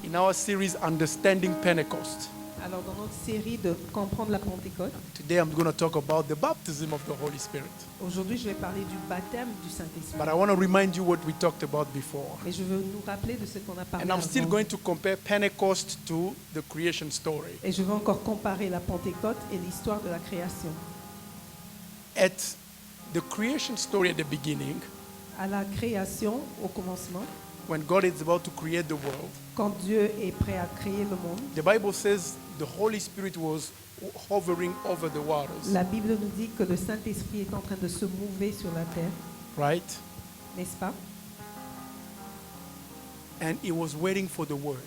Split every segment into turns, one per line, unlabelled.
in our series Understanding Pentecost.
Alors, dans notre série de Comprendre la Pentecôte,
Today I'm going to talk about the baptism of the Holy Spirit.
aujourd'hui, je vais parler du baptême du Saint-Esprit.
But I want to remind you what we talked about before.
Mais je veux nous rappeler de ce qu'on a parlé
And I'm still
avant.
going to compare Pentecost to the creation story.
Et je vais encore comparer la Pentecôte et l'histoire de la création.
At the creation story at the beginning,
À la création, au commencement,
when God is about to create the world,
quand Dieu est prêt à créer le monde,
the Bible says the Holy Spirit was hovering over the waters,
la Bible nous dit que le Saint-Esprit est en train de se mouver sur la terre,
right?
n'est-ce pas?
And he was waiting for the word.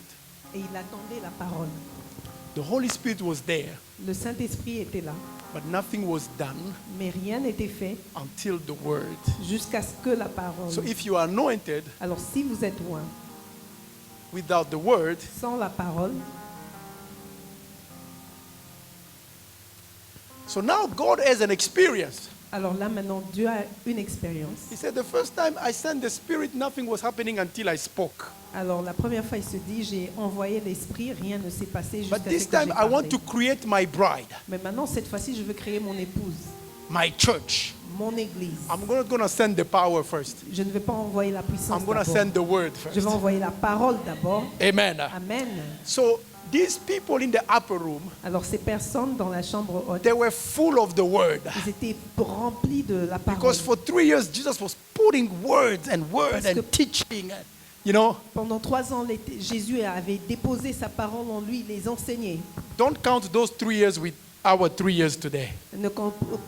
Et il attendait la parole.
The Holy Spirit was there,
Le Saint-Esprit était là,
but nothing was done
mais rien n'était fait
until the word.
jusqu'à ce que la parole.
So if you are anointed
Alors si vous êtes loin,
without the word,
sans la parole,
so now God has an experience.
alors là maintenant Dieu a une expérience.
He said, the first time I sent the Spirit, nothing was happening until I spoke.
Alors la première fois il se dit j'ai envoyé l'Esprit, rien ne s'est passé jusqu'à
But
ce
this
que j'ai
time I want
parlé.
to create my bride,
Mais maintenant cette fois-ci je veux créer mon épouse,
my church.
mon église.
I'm not going to send the power first.
Je ne vais pas envoyer la puissance
I'm going to
d'abord.
send the word
Je
first.
vais envoyer la parole d'abord.
Amen.
Amen.
So these people in the upper room,
Alors ces personnes dans la chambre haute,
they were full of the word.
ils étaient remplis de la parole.
Because for 3 years, Jesus was putting words and
Parce que-
teaching. You know,
Pendant 3 ans, Jésus avait déposé sa parole en lui, il les enseignait.
don't count those 3 years with our 3 years today.
Ne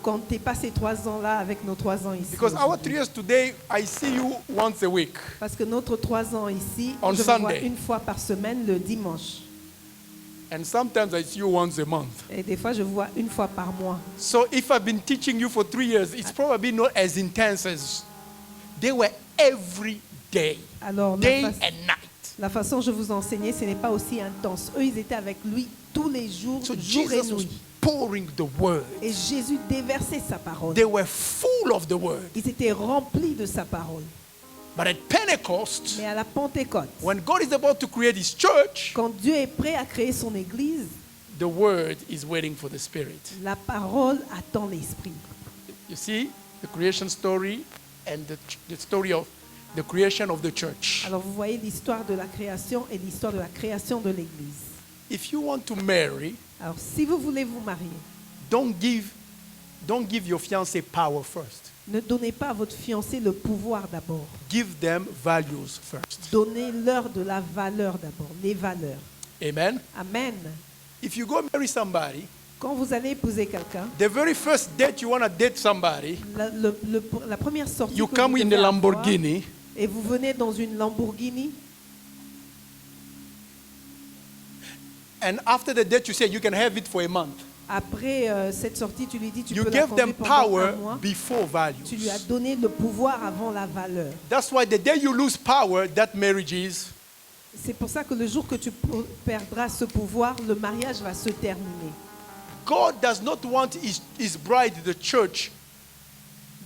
comptez pas ces 3 ans-là avec nos 3 ans ici.
Because our 3
aujourd'hui.
years today, I see you once a week.
Parce que notre 3 ans ici,
On
je vous vois
Sunday.
une fois par semaine le dimanche.
And sometimes I see you once a month.
Et des fois, je vous vois une fois par mois.
So if I've been teaching you for 3 years, it's probably not as intense as they were every day,
Alors,
day and night.
la façon dont je vous enseignais, ce n'est pas aussi intense. Eux, ils étaient avec lui tous les jours,
So
jour et
Jesus was
nuit.
pouring the word.
Et Jésus déversait sa parole.
They were full of the word.
Ils étaient remplis de sa parole.
But at Pentecost,
Mais à la Pentecôte,
when God is about to create his church,
quand Dieu est prêt à créer son église,
the word is waiting for the Spirit.
la parole attend l'Esprit.
You see, the creation story and the story of the creation of the church.
Alors vous voyez l'histoire de la création et l'histoire de la création de l'église.
If you want to marry,
Alors si vous voulez vous marier,
don't give your fiancé power first.
ne donnez pas à votre fiancé le pouvoir d'abord.
Give them values first.
Donnez-leur de la valeur d'abord, les valeurs.
Amen.
Amen.
If you go marry somebody,
Quand vous allez épouser quelqu'un,
the very first date you want to date somebody,
la première sortie
you
que
come
vous
in the
devez avoir,
Lamborghini,
et vous venez dans une Lamborghini,
and after the date you say you can have it for a month.
après cette sortie, tu lui dis tu
You
peux la
gave them
conduire pendant
power
un mois.
before
Tu lui as
values.
donné le pouvoir avant la valeur.
That's why the day you lose power, that marriage is.
C'est pour ça que le jour que tu perdras ce pouvoir, le mariage va se terminer.
God does not want his bride, the church,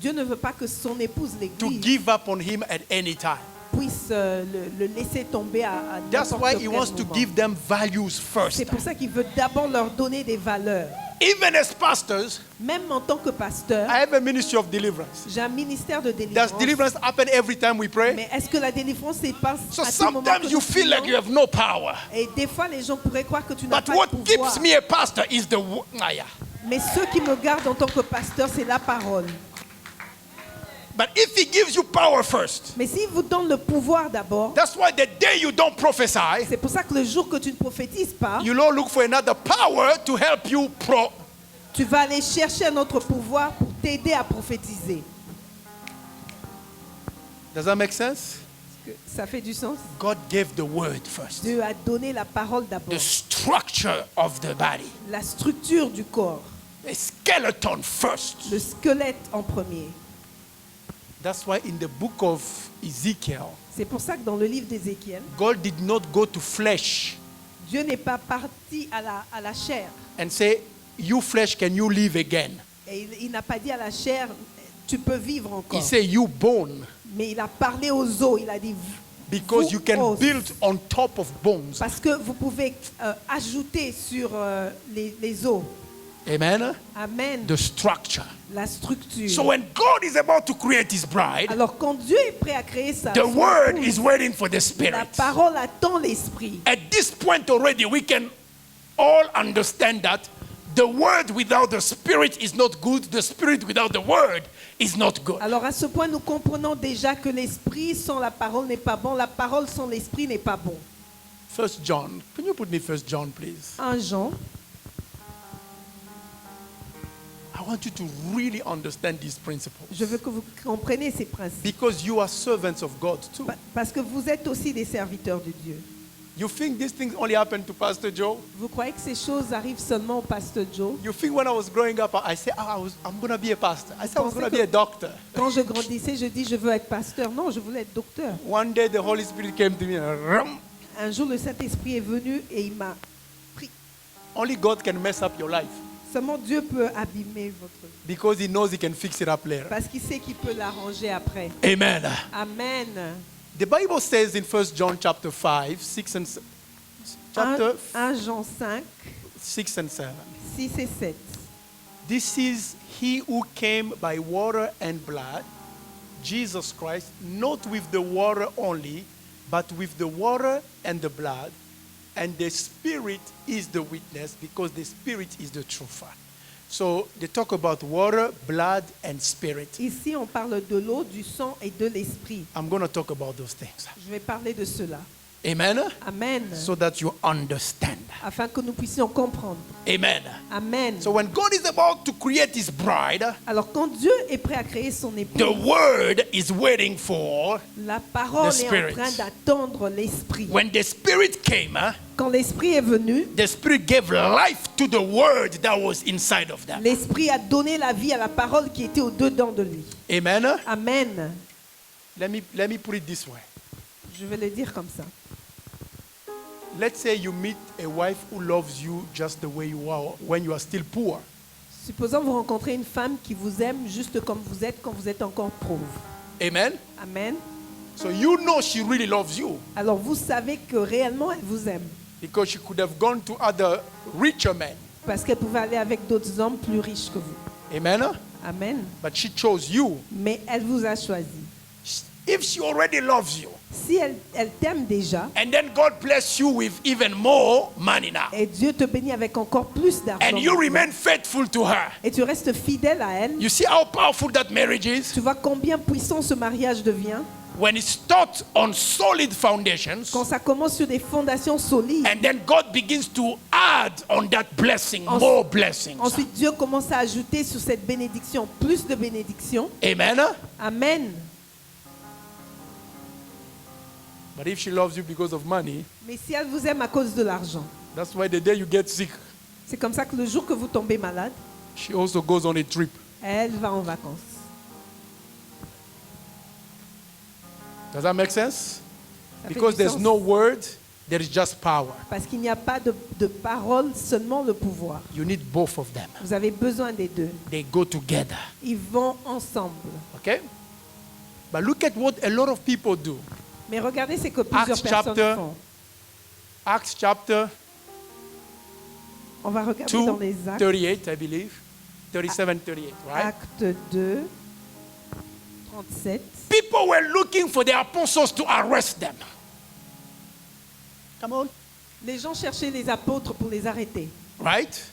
Dieu ne veut pas que son épouse,
to
l'Église,
give up on him at any time.
puisse le laisser tomber à
That's
n'importe
why
quel
he wants to
moment.
give them values first.
C'est pour ça qu'il veut d'abord leur donner des valeurs.
Even as pastors,
Même en tant que pasteur,
I have a ministry of deliverance.
j'ai un ministère de
Does
délivrance.
deliverance happen every time we pray?
Mais est-ce que la délivrance se passe
So
à tout moment que
sometimes you
nous
feel like
prions?
you have no power.
Et des fois, les gens pourraient croire que tu n'as
But
pas
what
de pouvoir.
keeps me a pastor is the yeah.
Mais ce qui me garde en tant que pasteur, c'est la parole.
But if he gives you power first,
Mais s'il vous donne le pouvoir d'abord,
that's why the day you don't prophesy,
c'est pour ça que le jour que tu ne prophétises pas,
you don't look for another power to help you
tu vas aller chercher un autre pouvoir pour t'aider à prophétiser.
Does that make sense?
Est-ce que ça fait du sens?
God gave the word first.
Dieu a donné la parole d'abord.
The structure of the body.
La structure du corps,
The skeleton first.
le squelette en premier.
That's why in the book of Ezekiel,
C'est pour ça que dans le livre d'Ézéchiel,
God did not go to flesh
Dieu n'est pas parti à la chair.
and say, you flesh, can you live again?
Et il n'a pas dit à la chair, tu peux vivre
He
encore.
said, you bone,
Mais il a parlé aux os, il a dit,
Because
vous
you can
os.
build on top of bones.
Parce que vous pouvez ajouter sur les os.
Amen.
Amen.
The structure.
La structure.
So when God is about to create his bride,
Alors quand Dieu est prêt à créer
the
son
word
épouse,
is waiting for the
la
spirit.
parole attend l'esprit.
At this point already, we can all understand that the word without the spirit is not good. The spirit without the word is not good.
Alors à ce point, nous comprenons déjà que l'esprit sans la parole n'est pas bon, la parole sans l'esprit n'est pas bon.
1 John. Can you put me 1 John, please?
1 Jean,
I want you to really understand these principles.
je veux que vous compreniez ces principes.
Because you are servants of God too.
Parce que vous êtes aussi des serviteurs de Dieu.
You think these things only happen to Pastor Joe?
Vous croyez que ces choses arrivent seulement au pasteur Joe?
You think when I was growing up, I said, I'm going to be a pastor. I said I was going to be a doctor.
Quand je grandissais, je dis je veux être pasteur. Non, je voulais être docteur.
One day the Holy Spirit came to me and rum.
Un jour, le Saint-Esprit est venu et il m'a pris.
Only God can mess up your life
Seulement Dieu peut abîmer votre vie.
because he knows he can fix it up later.
Parce qu'il sait qu'il peut l'arranger après.
Amen.
Amen.
The Bible says in 1 John chapter 5, 6 and
1 Jean 5,
6 and 7.
6 et 7.
This is he who came by water and blood, Jesus Christ, not with the water only, but with the water and the blood. And the Spirit is the witness, because the Spirit is the truth. So they talk about water, blood, and spirit.
Ici, on parle de l'eau, du sang et de l'esprit.
I'm going to talk about those things.
Je vais parler de cela.
Amen?
Amen.
So that you understand.
Afin que nous puissions comprendre.
Amen.
Amen.
So when God is about to create his bride,
Alors quand Dieu est prêt à créer son épouse,
the word is waiting for.
la parole
The
est
Spirit.
en train d'attendre l'esprit.
When the Spirit came,
Quand l'esprit est venu,
the Spirit gave life to the word that was inside of them.
l'esprit a donné la vie à la parole qui était au-dedans de lui.
Amen.
Amen.
Let me put it this way.
Je vais le dire comme ça.
Let's say you meet a wife who loves you just the way you are when you are still poor.
Supposons vous rencontrez une femme qui vous aime juste comme vous êtes quand vous êtes encore pauvre.
Amen.
Amen.
So you know she really loves you
Alors vous savez que réellement elle vous aime.
because she could have gone to other richer men.
Parce qu'elle pouvait aller avec d'autres hommes plus riches que vous.
Amen.
Amen.
But she chose you.
Mais elle vous a choisi.
If she already loves you,
Si elle t'aime déjà,
and then God bless you with even more money now,
et Dieu te bénit avec encore plus d'argent,
and you remain faithful to her,
et tu restes fidèle à elle,
you see how powerful that marriage is?
tu vois combien puissant ce mariage devient
When it's taught on solid foundations,
quand ça commence sur des fondations solides.
and then God begins to add on that blessing more blessings.
Ensuite, Dieu commence à ajouter sur cette bénédiction plus de bénédictions.
Amen.
Amen.
But if she loves you because of money,
Mais si elle vous aime à cause de l'argent,
that's why the day you get sick,
c'est comme ça que le jour que vous tombez malade,
she also goes on a trip.
elle va en vacances.
Does that make sense?
Ça fait
Because
du
there's
sens.
no word, there is just power.
Parce qu'il n'y a pas de parole, seulement le pouvoir.
You need both of them.
Vous avez besoin des deux.
They go together.
Ils vont ensemble.
Okay? But look at what a lot of people do.
Mais regardez ce que plusieurs
Acts
personnes
chapter
font.
Acts chapter
On va regarder
2,
dans les actes.
38, I believe. 37, 38, right?
Acte 2, 37.
People were looking for the apostles to arrest them. Come on.
Les gens cherchaient les apôtres pour les arrêter,
Right?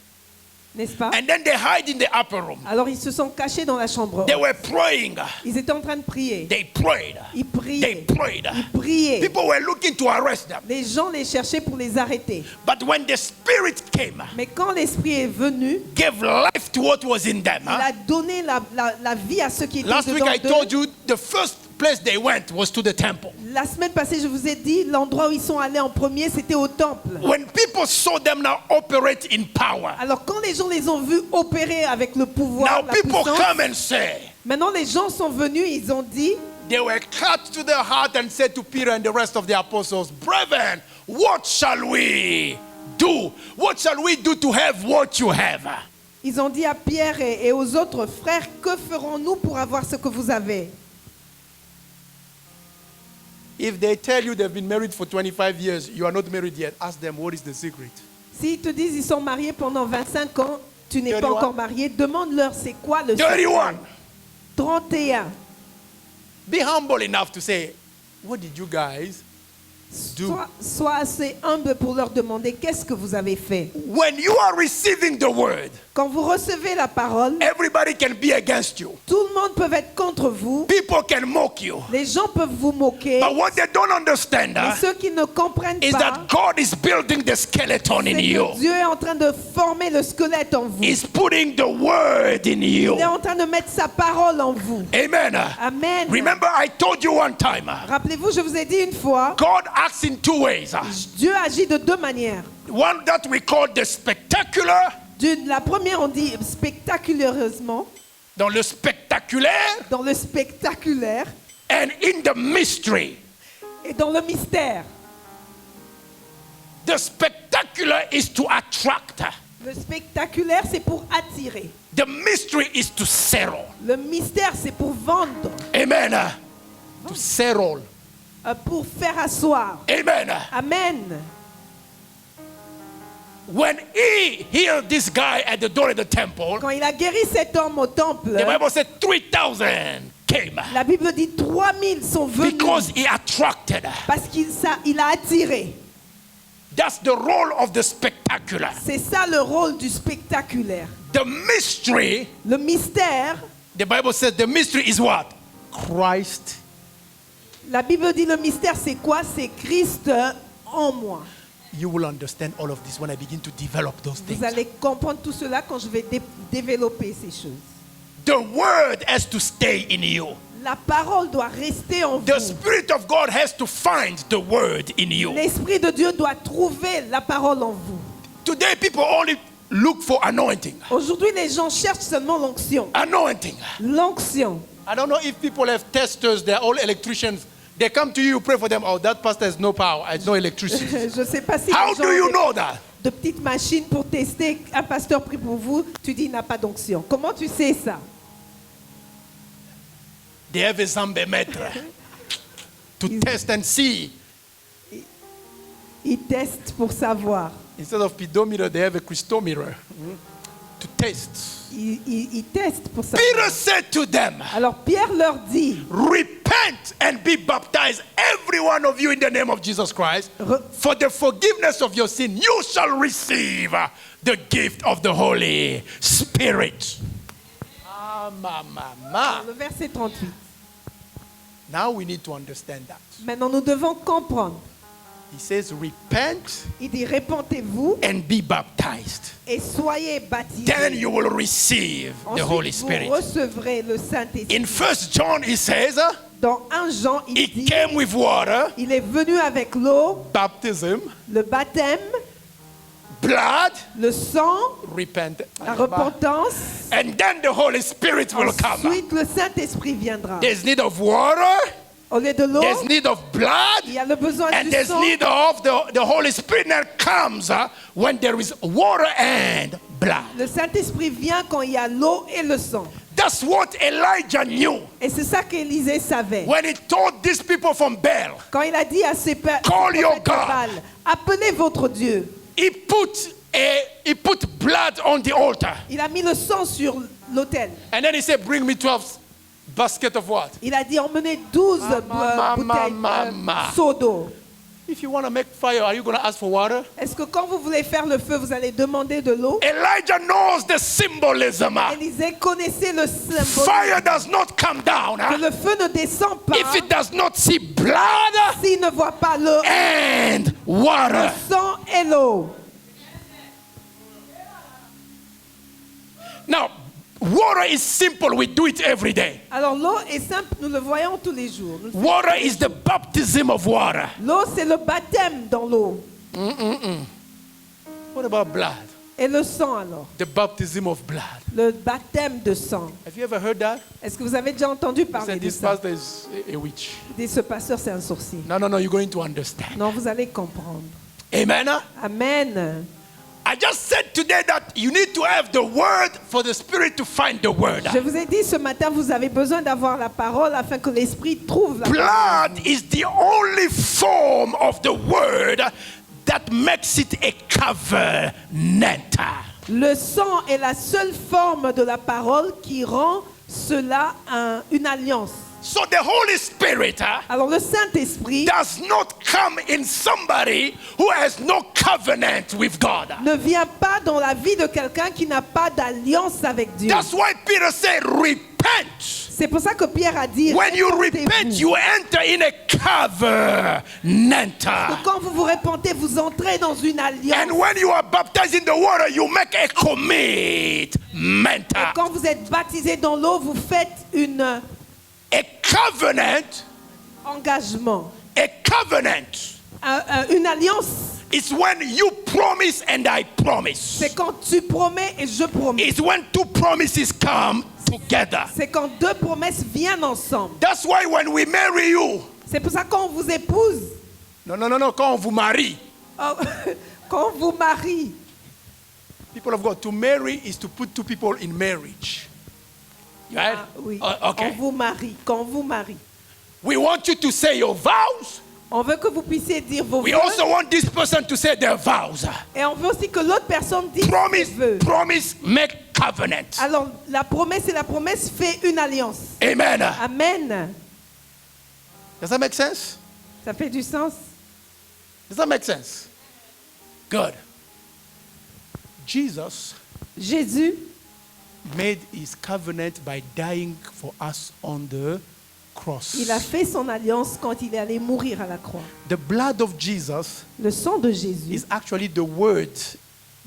n'est-ce pas?
And then they hide in the upper room.
Alors ils se sont cachés dans la chambre.
They were praying.
Ils étaient en train de prier.
They prayed.
Ils
They
priaient.
prayed.
Ils priaient.
People were looking to arrest them.
Les gens les cherchaient pour les arrêter.
But when the Spirit came,
Mais quand l'Esprit est venu,
gave life to what was in them.
il a donné la vie à ceux qui étaient
Last week
dedans
I
d'eux.
told you the first place they went was to the temple.
La semaine passée, je vous ai dit, l'endroit où ils sont allés en premier, c'était au temple.
When people saw them now operate in power,
Alors quand les gens les ont vus opérer avec le pouvoir,
now
la
people
puissance,
come and say,
maintenant les gens sont venus, ils ont dit,
they were cut to the heart and said to Peter and the rest of the apostles, brethren, what shall we do? What shall we do to have what you have?
ils ont dit à Pierre et aux autres frères, que ferons-nous pour avoir ce que vous avez?
If they tell you they've been married for 25 years, you are not married yet, ask them what is the secret.
S'ils te disent ils sont mariés pendant 25 ans, tu n'es pas
31.
encore marié, demande-leur c'est quoi le
31.
31.
Be humble enough to say, what did you guys do?
Sois assez humble pour leur demander qu'est-ce que vous avez fait.
When you are receiving the word,
Quand vous recevez la parole,
everybody can be against you.
tout le monde peut être contre vous.
People can mock you.
Les gens peuvent vous moquer.
But what they don't understand
Mais ceux qui ne comprennent
is
pas,
that God is building the skeleton
c'est
in you.
que Dieu est en train de former le squelette en vous.
He's putting the word in you.
Il est en train de mettre sa parole en vous.
Amen.
Amen.
Remember, I told you one time,
Rappelez-vous, je vous ai dit une fois,
God acts in two ways.
Dieu agit de deux manières.
One that we call the spectacular.
La première, on dit spectaculairement,
Dans le spectaculaire,
dans le spectaculaire
and in the mystery.
et dans le mystère.
The spectacular is to attract.
Le spectaculaire, c'est pour attirer.
The mystery is to settle.
Le mystère, c'est pour vendre,
Amen. To settle.
pour faire asseoir.
Amen.
Amen.
When he healed this guy at the door of the temple,
Quand il a guéri cet homme au temple,
the Bible said 3,000 came
la Bible dit 3000 sont venus
because he attracted.
parce il a attiré.
That's the role of the spectacular.
C'est ça le rôle du spectaculaire.
The mystery,
Le mystère,
the Bible says the mystery is what? Christ.
la Bible dit le mystère c'est quoi? C'est Christ en moi.
You will understand all of this when I begin to develop those things.
Vous allez comprendre tout cela quand je vais développer ces choses.
The word has to stay in you.
La parole doit rester en
The
vous.
Spirit of God has to find the word in you.
L'Esprit de Dieu doit trouver la parole en vous.
Today, people only look for anointing.
Aujourd'hui, les gens cherchent seulement l'onction.
Anointing.
L'onction.
I don't know if people have testers, they're all electricians. They come to you, you pray for them. Oh, that pastor has no power, has no electricity.
Je ne sais pas si
How
les gens
do you
ont
know that?
de petites machines pour tester. Un pasteur prie pour vous, tu dis il n'a pas d'onction. Comment tu sais ça?
They have a zambémètre to test and see.
Ils testent pour savoir.
Instead of pedometer, they have a Christometer to test.
Ils testent pour savoir.
Peter said to them,
Alors Pierre leur dit,
repent and be baptized, every one of you, in the name of Jesus Christ, for the forgiveness of your sin. You shall receive the gift of the Holy Spirit.
le verset 38.
Now we need to understand that.
Maintenant nous devons comprendre.
He says, repent
Il dit répentez-vous
and be baptized.
et soyez baptisés.
Then you will receive the Holy
Ensuite,
Spirit.
vous recevrez le Saint-Esprit.
In 1 John, he says,
Dans 1 Jean, il
he
dit,
came with water,
il est venu avec l'eau,
baptism,
le baptême,
blood,
le sang,
repent,
la repentance.
and then the Holy Spirit will come.
Ensuite, le Saint-Esprit viendra.
There's need of water,
Au lieu de l'eau,
there's need of blood,
il y a le besoin
and
du
there's
sang.
need of the Holy Spirit that comes when there is water and blood.
Le Saint-Esprit vient quand il y a l'eau et le sang.
That's what Elijah knew
Et c'est ça qu'Élisée savait.
when he told these people from Baal.
Quand il a dit à ses
Call your
prophètes de
God.
Baal, appelez votre Dieu.
He put blood on the altar.
Il a mis le sang sur l'autel.
And then he said, bring me 12 baskets of what?
Il a dit emmenez 12 bouteilles, seaux d'eau.
If you want to make fire, are you going to ask for water?
Est-ce que quand vous voulez faire le feu, vous allez demander de l'eau?
Elijah knows the symbolism.
Élisée connaissait le symbole.
Fire does not come down
Que le feu ne descend pas
if it does not see blood
s'il ne voit pas le
and water.
sang et l'eau.
Now, water is simple. We do it every day.
Alors l'eau est simple, nous le voyons tous les jours.
Water is the baptism of water.
L'eau, c'est le baptême dans l'eau.
What about blood?
Et le sang alors?
The baptism of blood.
Le baptême de sang.
Have you ever heard that?
Est-ce que vous avez déjà entendu
He
parler
said
de
this
ça?
pastor is a witch.
Dit, ce pasteur, c'est un sorcier.
No, you're going to understand.
Non, vous allez comprendre.
Amen.
Amen.
I just said today that you need to have the word for the spirit to find the word.
Je vous ai dit ce matin, vous avez besoin d'avoir la parole afin que l'esprit trouve la parole.
Blood is the only form of the word that makes it a covenant.
Le sang est la seule forme de la parole qui rend cela une alliance.
So the Holy Spirit
Alors le Saint-Esprit
does not come in somebody who has no covenant with God.
ne vient pas dans la vie de quelqu'un qui n'a pas d'alliance avec Dieu.
That's why Peter said, repent.
C'est pour ça que Pierre a dit,
When you
répentez-vous.
repent, you enter in a covenant.
Que quand vous vous repentez, vous entrez dans une alliance.
And when you are baptized in the water, you make a commitment.
Et quand vous êtes baptisé dans l'eau, vous faites
A covenant,
engagement.
a covenant
Une alliance,
is when you promise and I promise.
c'est quand tu promets et je promets.
It's when two promises come together.
C'est quand deux promesses viennent ensemble.
That's why when we marry you,
C'est pour ça qu'on vous épouse,
no, quand on vous marie,
quand on vous marie.
people of God, to marry is to put two people in marriage. Right?
Ah, oui.
Okay.
On vous marie. Quand on vous marie.
We want you to say your vows.
On veut que vous puissiez dire vos
We
vœux.
also want this person to say their vows.
Et on veut aussi que l'autre personne dise
Promise,
ses vœux.
promise, make covenant.
Alors, la promesse et la promesse fait une alliance.
Amen.
Amen.
Does that make sense?
Ça fait du sens?
Does that make sense? Good. Jesus
Jésus
made his covenant by dying for us on the cross.
il a fait son alliance quand il est allé mourir à la croix.
The blood of Jesus
Le sang de Jésus
is actually the word,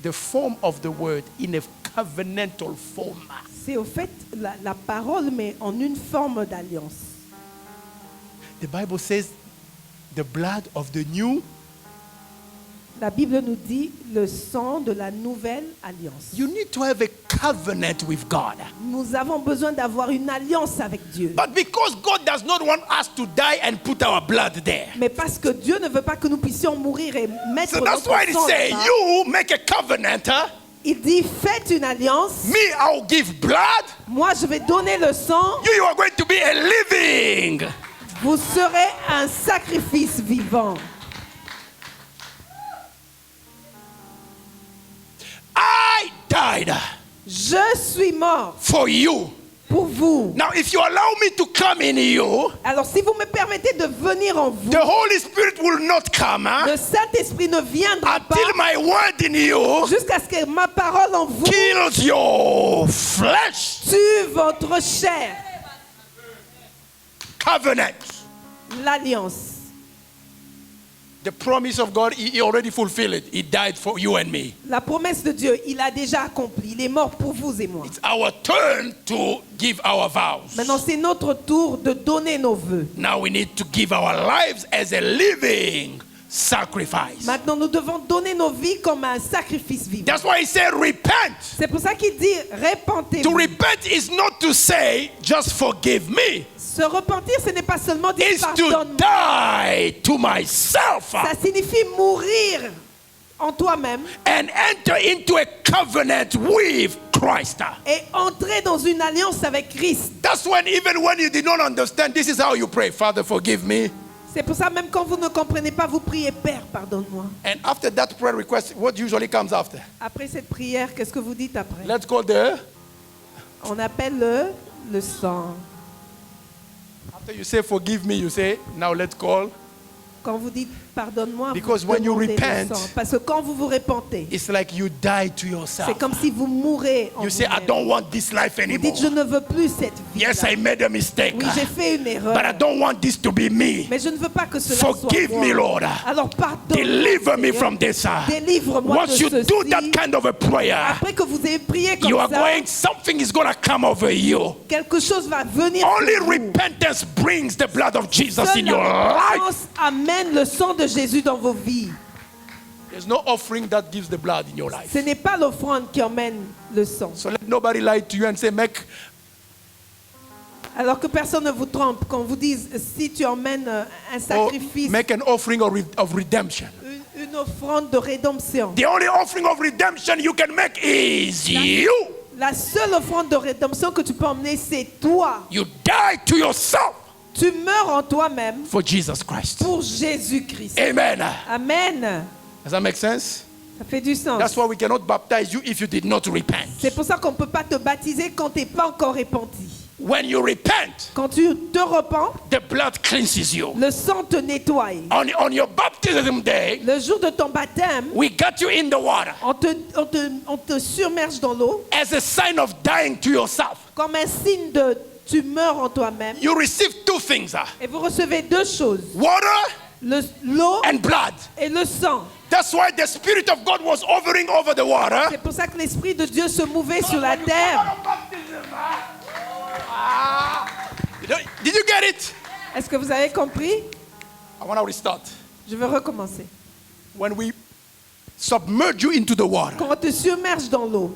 the form of the word in a covenantal form.
c'est au fait la parole, mais en une forme d'alliance.
The Bible says the blood of the new.
La Bible nous dit le sang de la nouvelle alliance.
You need to have a covenant with God.
Nous avons besoin d'avoir une alliance avec Dieu.
But because God does not want us to die and put our blood there.
Mais parce que Dieu ne veut pas que nous puissions mourir et mettre
So that's
notre
why he
sang
say,
là-bas,
you make a covenant.
il dit faites une alliance.
Me, I'll give blood.
Moi, je vais donner le sang.
You are going to be a living.
Vous serez un sacrifice vivant.
I died
Je suis mort
for you.
pour vous.
Now, if you allow me to come in you,
Alors, si vous me permettez de venir en vous,
the Holy Spirit will not come
le Saint-Esprit ne viendra pas
until my word in you
jusqu'à ce que ma parole en vous
kills your flesh.
tue votre chair.
Covenant.
L'alliance.
The promise of God, he already fulfilled it. He died for you and me.
La promesse de Dieu, il a déjà accompli. Il est mort pour vous et moi.
It's our turn to give our vows.
Maintenant, c'est notre tour de donner nos vœux.
Now we need to give our lives as a living sacrifice.
Maintenant, nous devons donner nos vies comme un sacrifice vivant.
That's why he said repent.
C'est pour ça qu'il dit
To
repentez-vous.
repent is not to say just forgive me.
Se repentir, ce n'est pas seulement dire
It's to
pardonne-moi.
die to myself
Ça signifie mourir en toi-même
and enter into a covenant with Christ.
et entrer dans une alliance avec Christ.
That's when even when you did not understand, this is how you pray. Father, forgive me.
C'est pour ça, même quand vous ne comprenez pas, vous priez Père, pardonne-moi.
And after that prayer request, what usually comes after?
Après cette prière, qu'est-ce que vous dites après?
Let's call the.
On appelle le sang.
After you say forgive me, you say now let's call.
Quand vous dites pardonne-moi,
Because
vous
when you
demandez le
repent,
sang. Parce que quand vous vous repentez,
It's like you die to yourself.
c'est comme si vous mourrez en
You say, I
vous-même.
don't want this life
Vous
anymore.
dites, je ne veux plus cette vie.
Yes, I made a mistake.
Oui, j'ai fait une erreur.
But I don't want this to be me.
Mais je ne veux pas que cela
Forgive
soit
me,
moi.
Lord.
Alors pardonne-moi.
Deliver me
Seigneur.
from this.
Délivre-moi
Once
de
you
ceci.
do that kind of a prayer,
Après que vous ayez prié comme
you are
ça,
going, something is going to come over you.
quelque chose va venir
Only
sur vous.
repentance brings the blood of Jesus
Seule
in your
la
life.
repentance amène le sang de Jésus dans vos vies.
There's no offering that gives the blood in your life.
Ce n'est pas l'offrande qui emmène le sang.
So let nobody lie to you and say, make.
Alors que personne ne vous trompe quand vous dise si tu emmènes un
Or
sacrifice,
make an offering of redemption.
une une offrande de rédemption.
The only offering of redemption you can make is you.
La seule offrande de rédemption que tu peux emmener, c'est toi.
You die to yourself
Tu meurs en toi-même
for Jesus Christ.
pour Jésus-Christ.
Amen.
Amen.
Does that make sense?
Ça fait du sens.
That's why we cannot baptize you if you did not repent.
C'est pour ça qu'on ne peut pas te baptiser quand tu n'es pas encore repenti.
When you repent,
Quand tu te repens,
the blood cleanses you.
le sang te nettoie.
On your baptism day,
Le jour de ton baptême,
we got you in the water
on te submerge dans l'eau
as a sign of dying to yourself.
comme un signe de tu meurs en toi-même.
You receive two things,
Et vous recevez deux choses,
water
l'eau
and blood.
et le sang.
That's why the Spirit of God was hovering over the water.
C'est pour ça que l'Esprit de Dieu se mouvait sur la terre.
Did you get it?
Est-ce que vous avez compris?
I want to restart.
Je vais recommencer.
When we submerge you into the water,
Quand on te submerge dans l'eau,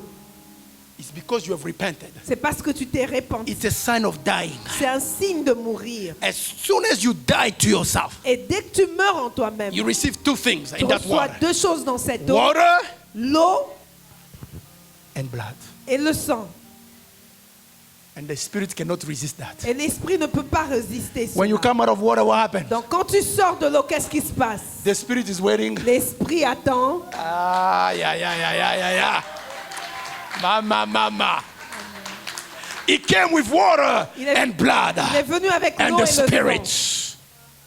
it's because you have repented.
c'est parce que tu t'es repenti.
It's a sign of dying.
C'est un signe de mourir.
As soon as you die to yourself,
Et dès que tu meurs en toi-même,
you receive two things
tu
in that
reçois
water.
deux choses dans cette eau,
Water
l'eau
and blood.
et le sang.
And the Spirit cannot resist that.
Et l'Esprit ne peut pas résister
When you
cela.
come out of water, what happens?
Donc quand tu sors de l'eau, qu'est-ce qui se passe?
The Spirit is waiting.
L'Esprit attend.
Yeah. Mama. He came with water
Il est-
and blood
Il est venu avec
and
l'eau
the
et le sang.
Spirit.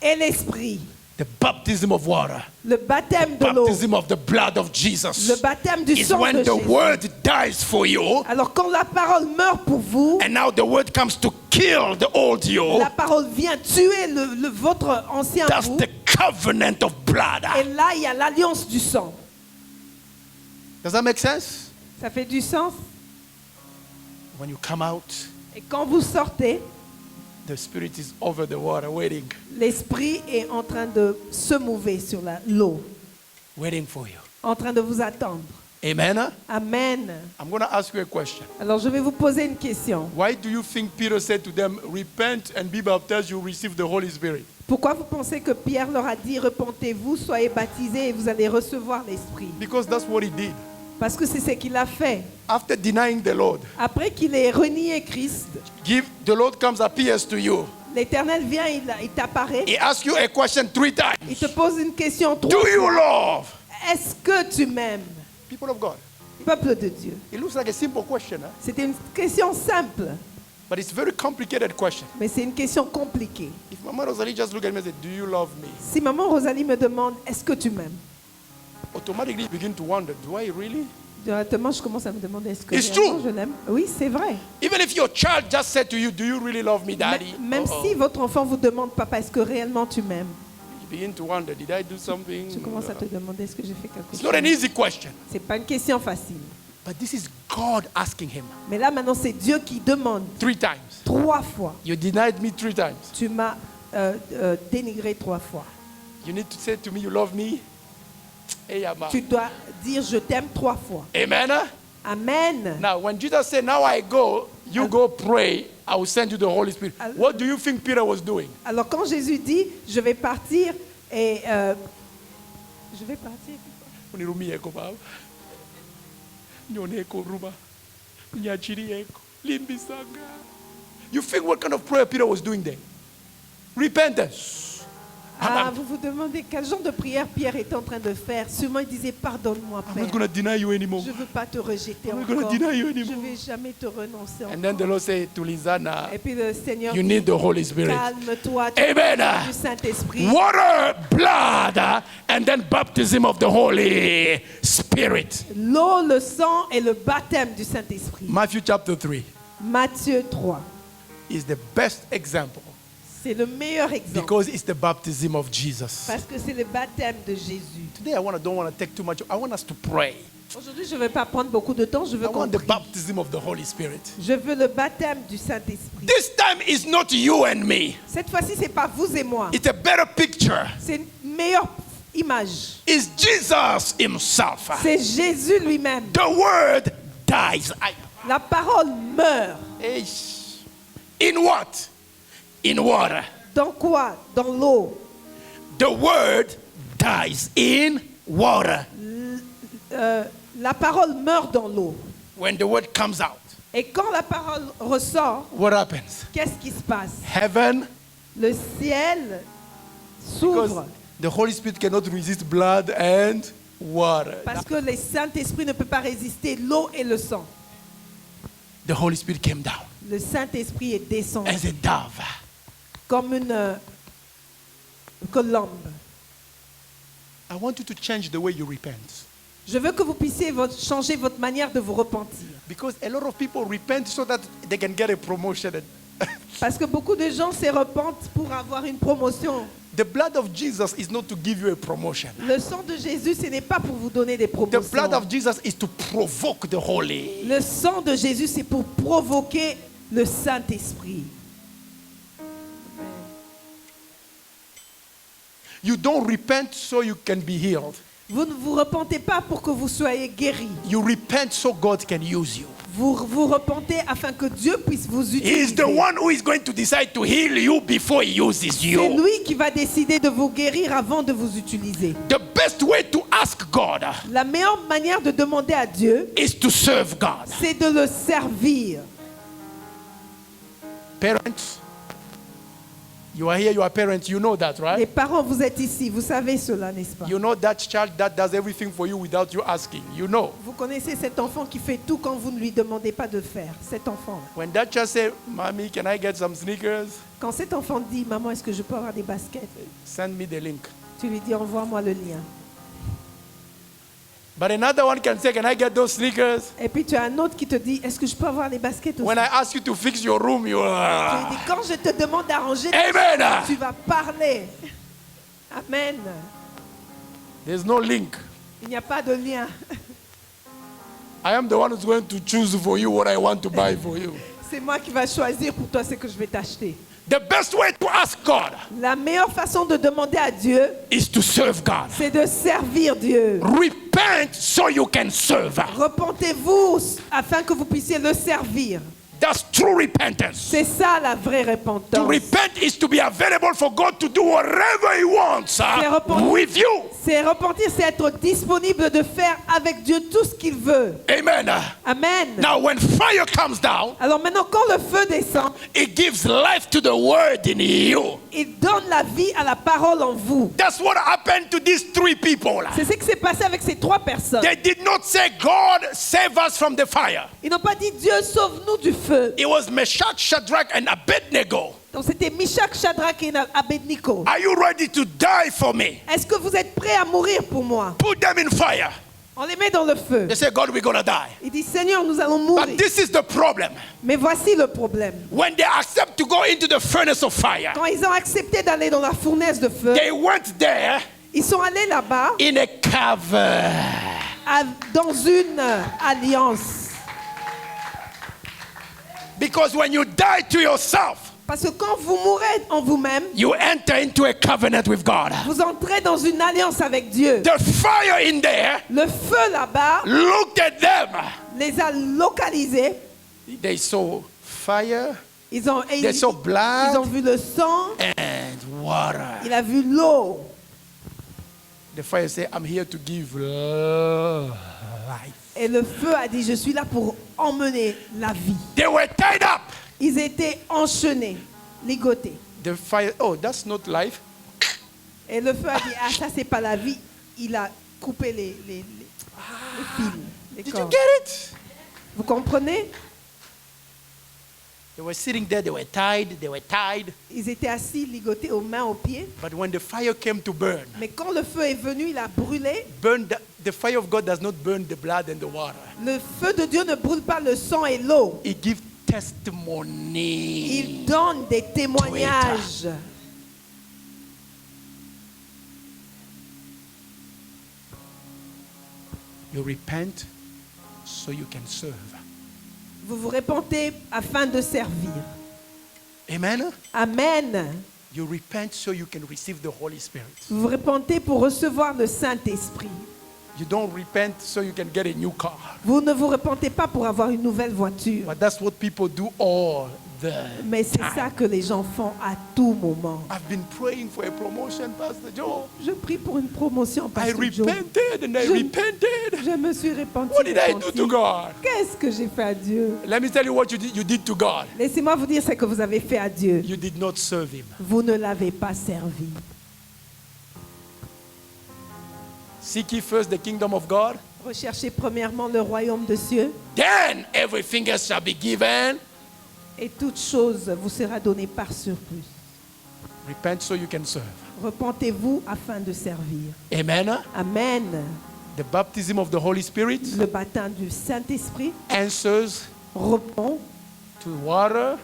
Et l'Esprit.
The baptism of water,
Le baptême de l'eau.
baptism of the blood of
Le
Jesus
baptême du
is
sang
when
de
the
Jésus.
word dies for you,
Alors quand la parole meurt pour vous,
and now the word comes to kill the old you.
la parole vient tuer votre ancien
That's
vous.
the covenant of blood.
Et là, il y a l'alliance du sang.
Does that make sense?
Ça fait du sens?
When you come out,
Et quand vous sortez,
the Spirit is over the water, waiting
l'Esprit est en train de se mouver sur l'eau,
for you.
en train de vous attendre.
Amen.
Amen.
I'm going to ask you a question.
Alors je vais vous poser une question.
Why do you think Peter said to them, repent and be baptized, you receive the Holy Spirit?
Pourquoi vous pensez que Pierre leur a dit repentez-vous, soyez baptisés et vous allez recevoir l'Esprit?
Because that's what he did.
Parce que c'est ce qu'il a fait.
After denying the Lord,
Après qu'il ait renié Christ,
the Lord comes, appears to you.
l'Éternel vient, il t'apparaît,
He asks you a question 3 times.
il te pose une question trois
Do you
fois.
love?
Est-ce que tu m'aimes?
People of God.
Peuple de Dieu.
It looks like a simple question, huh?
C'était une question simple,
But it's a very complicated question.
mais c'est une question compliquée.
If Mama Rosalie just look at me and say, do you love me?
Si maman Rosalie me demande est-ce que tu m'aimes?
Automatically you begin to wonder, do I really?
Directement, je commence à me demander est-ce que
It's
réellement
true.
je l'aime? Oui, c'est vrai.
Even if your child just said to you, do you really love me, daddy?
Même si votre enfant vous demande papa, est-ce que réellement tu m'aimes?
You begin to wonder, did I do something?
Tu commences à te demander est-ce que j'ai fait quelque
It's
chose?
not an easy question.
C'est pas une question facile.
But this is God asking him
Mais là maintenant, c'est Dieu qui demande
3 times.
3 fois.
You denied me 3 times.
Tu m'as dénigré 3 fois.
You need to say to me, you love me? Hey, Yama.
Tu dois dire je t'aime 3 fois.
Amen.
Amen.
Now, when Jesus said, now I go, you go pray, I will send you the Holy Spirit. What do you think Peter was doing?
Alors quand Jésus dit je vais partir et je vais partir.
Unirumie eko baba. Nyone eko ruma. Nyachiri eko. Limbisanga. You think what kind of prayer Peter was doing there? Repentance.
Ah, vous vous demandez quel genre de prière Pierre était en train de faire. Sûrement il disait pardonne-moi
I'm
Père.
not going to deny you anymore.
Je ne veux pas te rejeter
I'm not going
encore.
to deny you
Je ne
anymore.
vais jamais te renoncer
And
encore.
then the Lord said to Lizana,
Et puis le Seigneur
You
dit,
need the Holy Spirit.
calme-toi, tu
Amen.
as du Saint-Esprit.
Water, blood, and then baptism of the Holy Spirit.
L'eau, le sang et le baptême du Saint-Esprit.
Matthew chapter 3
Matthieu 3.
is the best example
C'est le meilleur exemple.
because it's the baptism of Jesus.
Parce que c'est le baptême de Jésus.
Today don't want to take too much. I want us to pray.
Aujourd'hui, je ne vais pas prendre beaucoup de temps. Je veux
I
qu'on
want the
prie.
baptism of the Holy Spirit.
Je veux le baptême du Saint-Esprit.
This time is not you and me.
Cette fois-ci, ce n'est pas vous et moi.
It's a better picture.
C'est une meilleure image.
It's Jesus himself.
C'est Jésus lui-même.
The word dies.
La parole meurt.
In what? In water.
Dans quoi? Dans l'eau.
The word dies in water.
La parole meurt dans l'eau.
When the word comes out,
Et quand la parole ressort,
what happens?
qu'est-ce qui se passe?
Heaven,
Le ciel s'ouvre.
Because the Holy Spirit cannot resist blood and water.
Parce que le Saint-Esprit ne peut pas résister l'eau et le sang.
the Holy Spirit came down
Le Saint-Esprit est descendu
as a dove.
comme une colombe.
I want you to change the way you repent.
Je veux que vous puissiez changer votre manière de vous repentir.
Because a lot of people repent so that they can get a promotion.
Parce que beaucoup de gens se repentent pour avoir une promotion.
The blood of Jesus is not to give you a promotion.
Le sang de Jésus, ce n'est pas pour vous donner des
The
promotions.
blood of Jesus is to provoke the Holy.
Le sang de Jésus, c'est pour provoquer le Saint-Esprit.
You don't repent so you can be healed.
Vous ne vous repentez pas pour que vous soyez guéris.
You repent so God can use you.
Vous vous repentez afin que Dieu puisse vous
He is
utiliser.
the one who is going to decide to heal you before he uses
C'est
you.
lui qui va décider de vous guérir avant de vous utiliser.
The best way to ask God
La meilleure manière de demander à Dieu,
is to serve God.
c'est de le servir.
Parents, you are here, you are parents, you know that,
Les
right?
parents, vous êtes ici, vous savez cela, n'est-ce pas?
You know that child that does everything for you without you asking. You know.
Vous connaissez cet enfant qui fait tout quand vous ne lui demandez pas de faire. Cet enfant.
When that child says, Mommy, can I get some sneakers?
Quand cet enfant dit, maman, est-ce que je peux avoir des baskets?
Send me the link.
Tu lui dis, envoie-moi le lien.
But another one can say, can I get those sneakers?
Et puis tu as un autre qui te dit, est-ce que je peux avoir les baskets aussi?
When I ask you to fix your room, you
Tu lui dis, quand je te demande d'arranger,
Amen.
tu vas parler. Amen.
there's no link.
Il n'y a pas de lien.
I am the one who's going to choose for you what I want to buy for you.
C'est moi qui vais choisir pour toi ce que je vais t'acheter.
The best way to ask God
La meilleure façon de demander à Dieu,
is to serve God.
c'est de servir Dieu.
Repent so you can serve.
Repentez-vous afin que vous puissiez le servir.
That's true repentance.
C'est ça la vraie
To
repentance.
repent is to be available for God to do whatever He wants with you.
C'est repentir, c'est être disponible de faire avec Dieu tout ce qu'il veut.
Amen.
Amen.
Now, when fire comes down,
Alors maintenant, quand le feu descend,
it gives life to the word in you.
il donne la vie à la parole en vous.
That's what happened to these three people.
C'est ce qui s'est passé avec ces trois personnes.
They did not say, God, save us from the fire.
Ils n'ont pas dit Dieu sauve-nous du feu.
It was Meshach, Shadrach, and Abednego.
Donc c'était Meshach, Shadrach et Abednego.
Are you ready to die for me?
Est-ce que vous êtes prêts à mourir pour moi?
Put them in fire.
On les met dans le feu.
They say, God, we're going to die.
Il dit Seigneur, nous allons mourir.
But this is the problem.
Mais voici le problème.
When they accept to go into the furnace of fire,
Quand ils ont accepté d'aller dans la fournaise de feu,
they went there
ils sont allés là-bas
in a cavern.
dans une alliance.
Because when you die to yourself,
Parce que quand vous mourrez en vous-même,
you enter into a covenant with God.
vous entrez dans une alliance avec Dieu.
The fire in there
Le feu là-bas
looked at them.
les a localisés.
They saw fire
Ils ont, et
They saw
ils
blood
ont vu le sang,
And water.
il a vu l'eau.
The fire said, I'm here to give life.
Et le feu a dit, je suis là pour emmener la vie.
They were tied up.
Ils étaient enchaînés, ligotés.
The fire, oh, that's not life.
Et le feu a dit, ah ça c'est pas la vie. Il a coupé les fils, les
Did you
cordes.
get it?
Vous comprenez?
They were sitting there, they were tied.
Ils étaient assis, ligotés aux mains, aux pieds.
But when the fire came to burn,
Mais quand le feu est venu, il a brûlé.
the fire of God does not burn the blood and the water.
Le feu de Dieu ne brûle pas le sang et l'eau.
It gives testimony.
Il donne des témoignages.
You repent so you can serve.
Vous vous repentez afin de servir.
Amen?
Amen.
You repent so you can receive the Holy Spirit.
Vous vous repentez pour recevoir le Saint-Esprit.
You don't repent so you can get a new car.
Vous ne vous repentez pas pour avoir une nouvelle voiture.
But that's what people do all
Mais c'est ça que les gens font à tout moment.
I've been praying for a promotion, Pastor Joe.
Je prie pour une promotion,
I
Pasteur Joe.
repented and I
Je-
repented.
Je me suis repenti.
What did I do to God?
Qu'est-ce que j'ai fait à Dieu?
Let me tell you what you did to God.
Laissez-moi vous dire ce que vous avez fait à Dieu.
You did not serve him.
Vous ne l'avez pas servi.
Seek ye first the kingdom of God.
Recherchez premièrement le royaume de Dieu
Then everything else shall be given.
et toute chose vous sera donnée par surplus.
Repent so you can serve.
Repentez-vous afin de servir.
Amen.
Amen.
The baptism of the Holy Spirit
Le baptême du Saint-Esprit
answers
répond
to water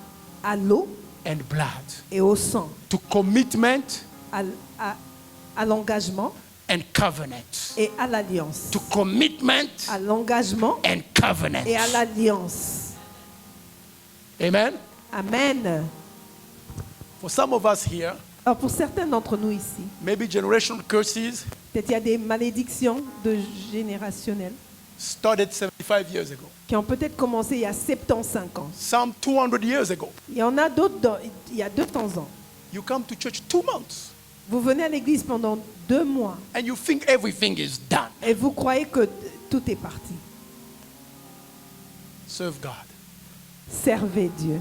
à l'eau
and blood,
et au sang,
to commitment
à l'engagement
and covenant,
et à l'alliance.
to commitment
À l'engagement
and covenant.
et à l'alliance.
Amen.
Amen.
For some of us here,
Alors pour certains d'entre nous ici,
maybe generational curses
peut-être il y a des malédictions générationnelles
started 75 years ago,
qui ont peut-être commencé il y a 75 ans.
some 200 years ago.
Il y en a d'autres il y a 200 ans.
You come to church 2 months
Vous venez à l'église pendant 2 mois
and you think everything is done.
et vous croyez que tout est parti.
Serve God.
Servez Dieu.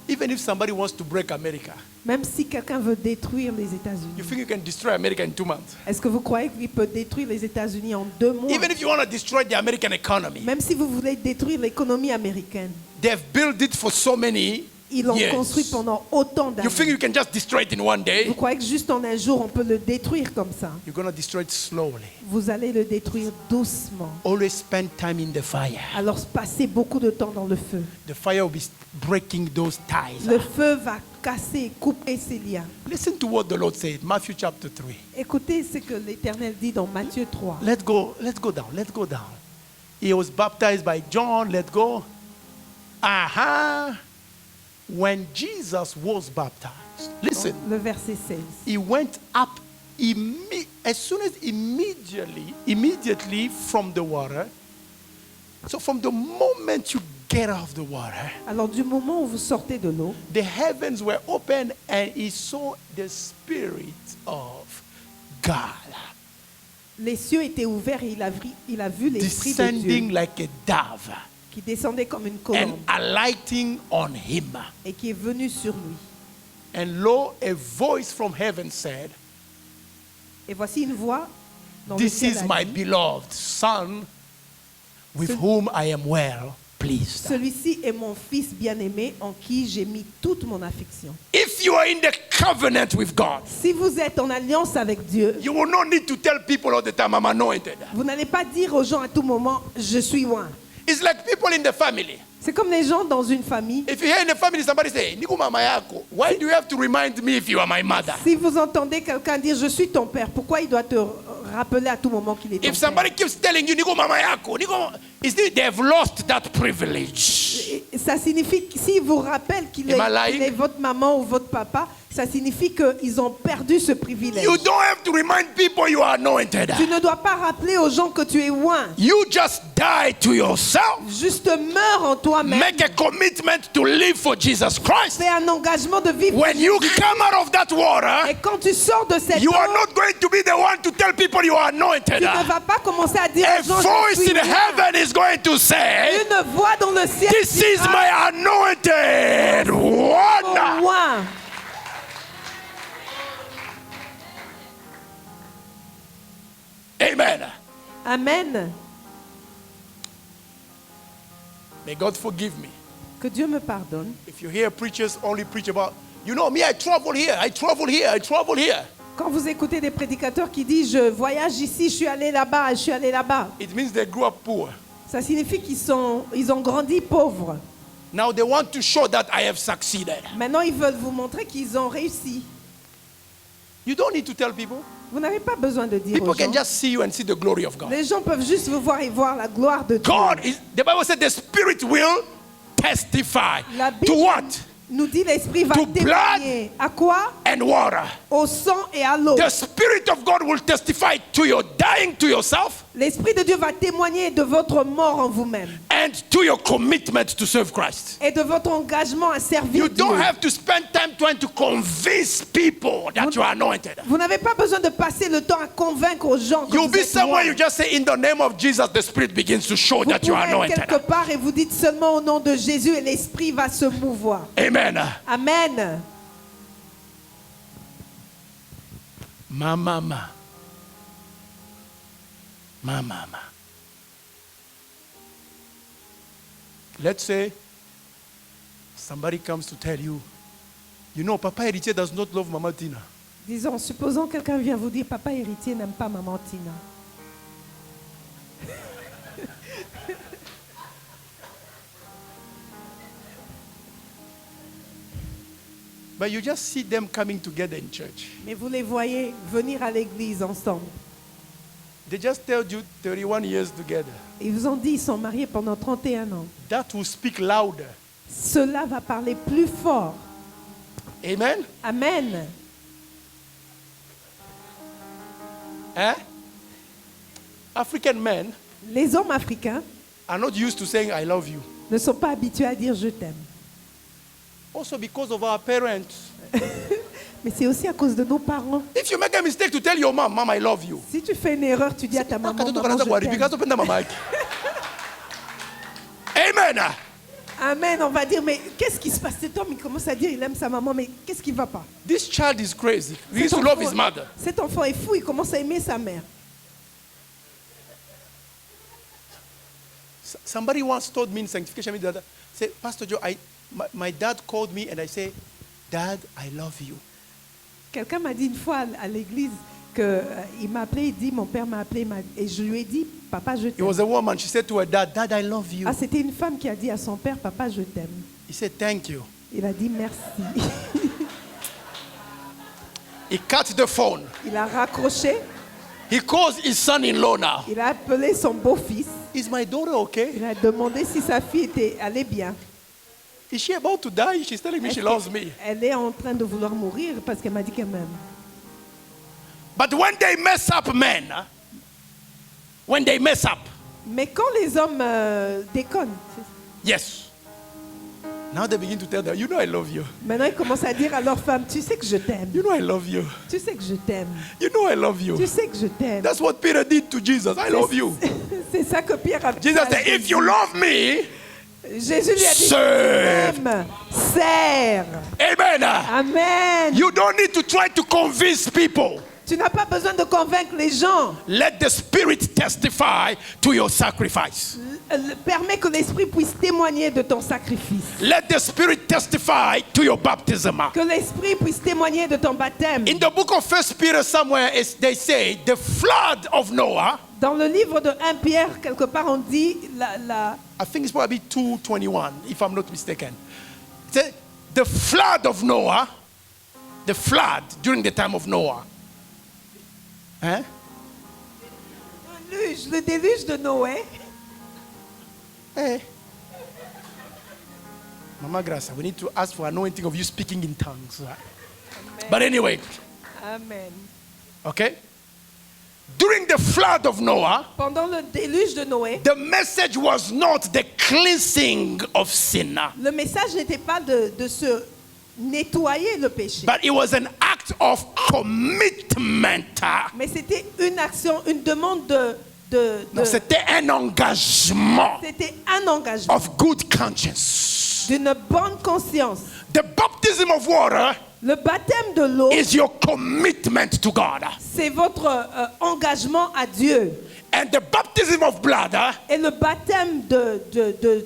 Even if somebody wants to break America,
Même si quelqu'un veut détruire les
you
États-Unis,
think you can destroy America in 2 months.
est-ce que vous croyez qu'il peut détruire les États-Unis en 2 mois?
Even if you want to destroy the American economy,
Même si vous voulez détruire l'économie américaine,
they've built it for so many
ils l'ont construit
years.
pendant autant
You think
d'années.
you can just destroy it in one
Vous
day?
croyez que juste en un jour on peut le détruire comme ça?
You're going to destroy it slowly.
Vous allez le détruire doucement.
Always spend time in the fire.
Alors passez beaucoup de temps dans le feu.
The fire will be breaking those ties.
Le feu va casser, couper ces liens.
Listen to what the Lord said, Matthew chapter 3.
Écoutez ce que l'Éternel dit dans Matthieu 3.
Let's go down. He was baptized by John. Let's go. When Jesus was baptized, listen,
Le verset 16.
he went up as soon as immediately from the water. So from the moment you get out of the water,
Alors du moment où vous sortez de l'eau,
the heavens were open and he saw the Spirit of God
les cieux étaient ouverts et il a vu l'Esprit de
descending
Dieu
like a dove
qui descendait comme une
and
colombe
alighting on him.
et qui est venu sur lui.
And lo, a voice from heaven said,
Et voici une voix dans le
"This
ciel
is
a
my
dit,
beloved Son, with whom I am well pleased."
celui-ci est mon fils bien-aimé en qui j'ai mis toute mon affection.
If you are in the covenant with God,
Si vous êtes en alliance avec Dieu,
you will not need to tell people all the time, "I'm anointed."
vous n'allez pas dire aux gens à tout moment, je suis loin.
It's like people in the family.
C'est comme les gens dans une famille.
If you hear in the family somebody say, "Niku mama yako," why do you have to remind me if you are my mother?
Si vous entendez quelqu'un dire je suis ton père, pourquoi il doit te rappeler à tout moment qu'il est ton
If somebody
père?
keeps telling you, "Niku mama yako," they've lost that privilege.
Et ça signifie que s'il vous rappelle qu'il
Am I lying?
qu'il est votre maman ou votre papa, ça signifie qu'ils ont perdu ce privilège.
You don't have to remind people you are anointed.
Tu ne dois pas rappeler aux gens que tu es loin.
You just die to yourself.
Juste meurs en toi-même.
Make a commitment to live for Jesus Christ.
Fais un engagement de vivre.
When you come out of that water,
Et quand tu sors de cette
you
eau,
are not going to be the one to tell people you are anointed.
tu ne vas pas commencer à dire
A
aux gens je
voice
suis
in
loin.
heaven is going to say,
Une voix dans le ciel
"This is
dira,
my anointed
oh,
one."
loin.
Amen.
Amen.
May God forgive me.
Que Dieu me pardonne.
If you hear preachers only preach about, "You know me, I travel here, I travel here, I travel here,"
Quand vous écoutez des prédicateurs qui disent je voyage ici, je suis allé là-bas, je suis allé là-bas,
it means they grew up poor.
ça signifie ils ont grandi pauvres.
Now they want to show that I have succeeded.
Maintenant, ils veulent vous montrer qu'ils ont réussi.
You don't need to tell people.
Vous n'avez pas besoin de dire
People
aux
can
gens.
just see you and see the glory of God.
Les gens peuvent juste vous voir et voir la gloire de Dieu.
God is, the Bible said the Spirit will testify.
La Bible
To what?
nous dit l'Esprit va
To
témoigner. À quoi?
And water.
Au sang et à l'eau.
The Spirit of God will testify to your dying to yourself
L'Esprit de Dieu va témoigner de votre mort en vous-même.
and to your commitment to serve Christ.
et de votre engagement à servir
You
Dieu.
don't have to spend time trying to convince people that you are anointed.
Vous n'avez pas besoin de passer le temps à convaincre aux gens que
You'll
vous
be
êtes
somewhere,
loin.
you just say, in the name of Jesus, the Spirit begins to show
Vous
that you are
pourrez être
anointed.
quelque part et vous dites seulement au nom de Jésus et l'Esprit va se mouvoir.
Amen.
Amen.
Ma mama. Ma mama.
Let's say somebody comes to tell you, you know, Papa Héritier does not love Mama Tina.
Disons, supposons quelqu'un vient vous dire, papa héritier n'aime pas maman Tina.
But you just see them coming together in church.
Mais vous les voyez venir à l'église ensemble.
They just tell you 31 years together.
Ils vous ont dit, ils sont mariés pendant 31 ans.
That will speak louder.
Cela va parler plus fort.
Amen?
Amen.
Eh? African men
Les hommes africains
are not used to saying I love you.
ne sont pas habitués à dire je t'aime.
Also because of our parents.
Mais c'est aussi à cause de nos parents.
If you make a mistake to tell your mom, Mom, I love you.
Si tu fais une erreur, tu dis à ta maman, maman, je t'aime.
Amen.
Amen, on va dire, mais qu'est-ce qui se passe? Cet homme, il commence à dire, il aime sa maman, mais qu'est-ce qui ne va pas?
This child is crazy. He used
Cet
to love his mother.
cet enfant est fou, il commence à aimer sa mère.
Somebody once told me in sanctification meeting that say, Pastor Joe, my dad called me and I say, Dad, I love you.
Quelqu'un m'a dit une fois à l'église qu'il m'a appelé, il dit, mon père m'a appelé, et je lui ai dit, papa, je
It
t'aime.
was a woman. She said to her dad, Dad, I love you.
Ah, c'était une femme qui a dit à son père, papa, je t'aime.
He said, thank you.
Il a dit merci.
He cut the phone.
Il a raccroché,
He calls his son-in-law now.
il a appelé son beau-fils,
Is my daughter okay?
il a demandé si sa fille allait bien.
Is she about to die? She's telling me she loves me.
Elle est en train de vouloir mourir parce qu'elle m'a dit qu'elle m'aime.
But when they mess up, men, when they mess up,
Mais quand les hommes déconnent,
yes,
Now they begin to tell them, you know I love you.
maintenant ils commencent à dire à leur femme, tu sais que je t'aime,
You know I love you.
tu sais que je t'aime,
You know I love you.
tu sais que je t'aime.
That's what Peter did to Jesus. I love you.
C'est ça que Pierre a dit.
Jesus
à
said, if
Jésus.
you love me,
Jésus lui a dit,
serve.
aime, sers.
Amen.
Amen.
You don't need to try to convince people.
Tu n'as pas besoin de convaincre les gens.
Let the Spirit testify to your sacrifice.
Permets que l'Esprit puisse témoigner de ton sacrifice.
Let the Spirit testify to your baptism.
Que l'Esprit puisse témoigner de ton baptême.
In the book of 1 Peter somewhere, they say the flood of Noah,
Dans le livre de 1 Pierre, quelque part, on dit
I think it's probably 2:21, if I'm not mistaken. It says, the flood of Noah, the flood during the time of Noah. Hein?
le déluge de Noé.
Hey. Mama Gracia, we need to ask for anointing of you speaking in tongues. Right?
But anyway,
Amen.
Okay?
during the flood of Noah,
Pendant le déluge de Noé,
the message was not the cleansing of sin,
le message n'était pas de se nettoyer le péché,
but it was an act of commitment.
mais c'était une action, une demande de
C'était un engagement
c'était un engagement
of good conscience.
d'une bonne conscience.
The baptism of water
Le baptême de l'eau,
is your commitment to God.
c'est votre engagement à Dieu.
And the baptism of blood
Et le baptême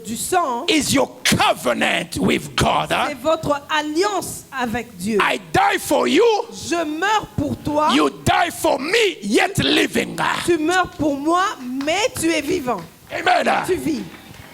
du sang,
is your covenant with God.
c'est votre alliance avec Dieu.
I die for you,
Je meurs pour toi,
you die for me, yet living.
tu meurs pour moi, mais tu es vivant, tu
Amen.
vis.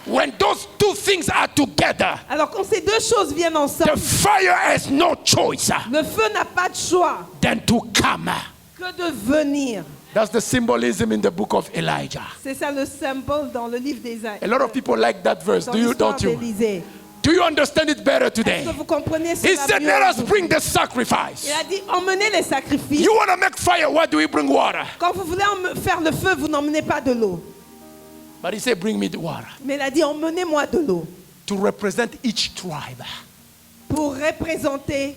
When those two things are together,
Alors quand ces deux choses viennent ensemble,
the fire has no choice
le feu n'a pas de choix
than to come.
que de venir.
That's the symbolism in the book of Elijah.
C'est ça le symbole dans le livre d'Ésaïe.
A lot of people like that verse.
Dans
Do you,
l'histoire
don't you?
d'Élisée.
Do you understand it better
Est-ce
today?
que vous comprenez
He
cela
said,
mieux
let us
aujourd'hui?
bring the sacrifice.
Il a dit, emmenez les sacrifices.
You want to make fire, why do we bring water?
Quand vous voulez faire le feu, vous n'emmenez pas de l'eau.
But he said, bring me the water.
Mais il a dit, emmenez-moi de l'eau
to represent each tribe.
pour représenter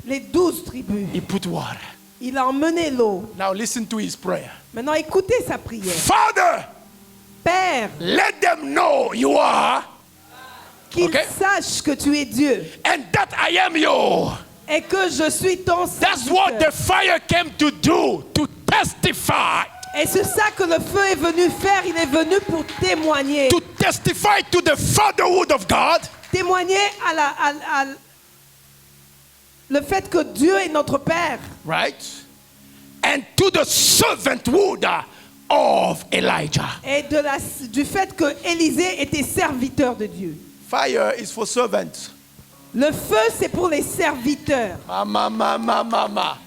les 12 tribus.
He put water.
Il a emmené l'eau.
Now listen to his prayer.
Maintenant, écoutez sa prière.
Father,
Père,
let them know you are
qu'ils
Ok.
sachent que tu es Dieu
and that I am you.
et que je suis ton
That's what the
serviteur.
fire came to do, to testify.
Et c'est ça que le feu est venu faire. Il est venu pour témoigner.
To testify to the fatherhood of God
Témoigner à le fait que Dieu est notre Père.
right? And to the servanthood of Elijah.
Et du fait que Élisée était serviteur de Dieu.
Fire is for servants.
Le feu, c'est pour les serviteurs.
Ma.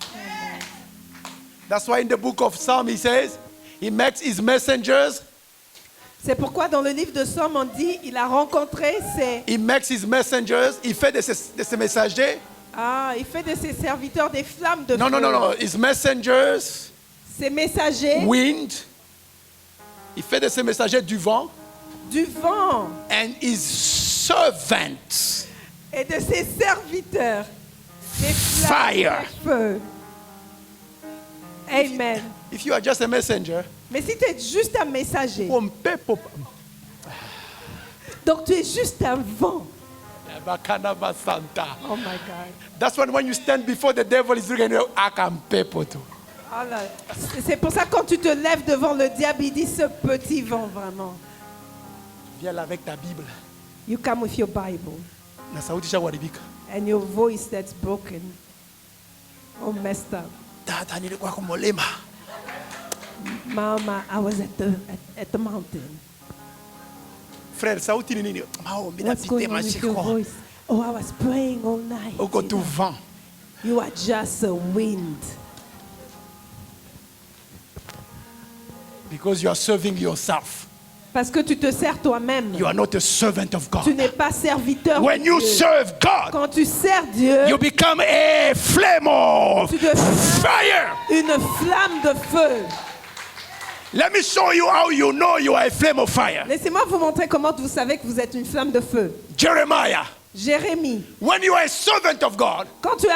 That's why in the book of Psalm he says, he makes his messengers,
C'est pourquoi dans le livre de Somme, on dit, il a rencontré
il fait de ses messagers.
il fait de ses serviteurs des flammes de
No,
feu.
his messengers,
Ses messagers
wind. Il fait de ses messagers du vent.
du vent
And his servants,
et de ses serviteurs des flammes
Fire.
de feu. Amen.
if you are just a messenger,
Mais si tu es juste un messager,
pompe.
donc tu es juste un vent. Oh my God.
That's when you stand before the devil, he's looking at you, I can people too.
Oh là, c'est pour ça que quand tu te lèves devant le diable, il dit ce petit vent vraiment.
Viens là avec ta Bible.
You come with your Bible
Na sauti ishaharibika.
and your voice that's broken or messed up.
Tata nilikuwa kumolema.
Mama, I was at the mountain.
Frère, sauti ni nini? Maombi na
What's going
pitema
on with your
shiko.
voice? Oh, I was praying all night.
Uko tu vent.
You are just a wind.
Because you are serving yourself.
Parce que tu te sers toi-même.
You are not a servant of
Tu
God.
n'es pas serviteur
When
de
you
Dieu.
serve God,
Quand tu sers Dieu,
you become a flame of
tu deviens
fire.
une flamme de feu.
Let me show you how you know you are a flame of fire.
Laissez-moi vous montrer comment vous savez que vous êtes une flamme de feu.
Jeremiah,
Jérémie,
when you are a servant of God,
quand tu es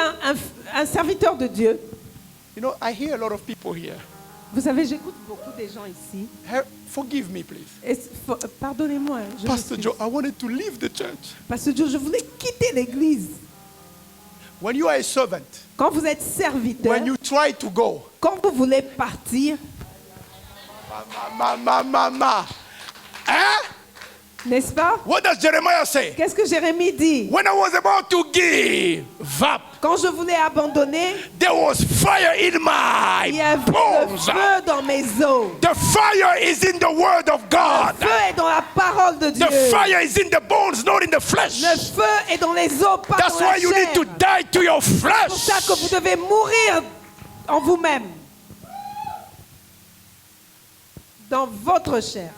un serviteur de Dieu,
You know, I hear a lot of people here.
vous savez, j'écoute beaucoup des gens ici.
Forgive me, please.
Pardonnez-moi.
Pastor Joe, I wanted to leave the church.
Pasteur Joe, je voulais quitter l'église.
When you are a servant,
Quand vous êtes serviteur,
when you try to go,
quand vous voulez partir,
eh?
n'est-ce pas?
What does Jeremiah say?
Qu'est-ce que Jérémie dit?
When I was about to give up,
Quand je voulais abandonner,
there was fire in
il y
my
avait le
bones.
feu dans mes os.
The fire is in the word of
Le
God.
feu est dans la parole de Dieu.
The fire is in the bones, not in the flesh.
Le feu est dans les os, pas
That's
dans la
why you need
chair.
to die to your
C'est pour ça
flesh.
que vous devez mourir en vous-même, dans votre chair.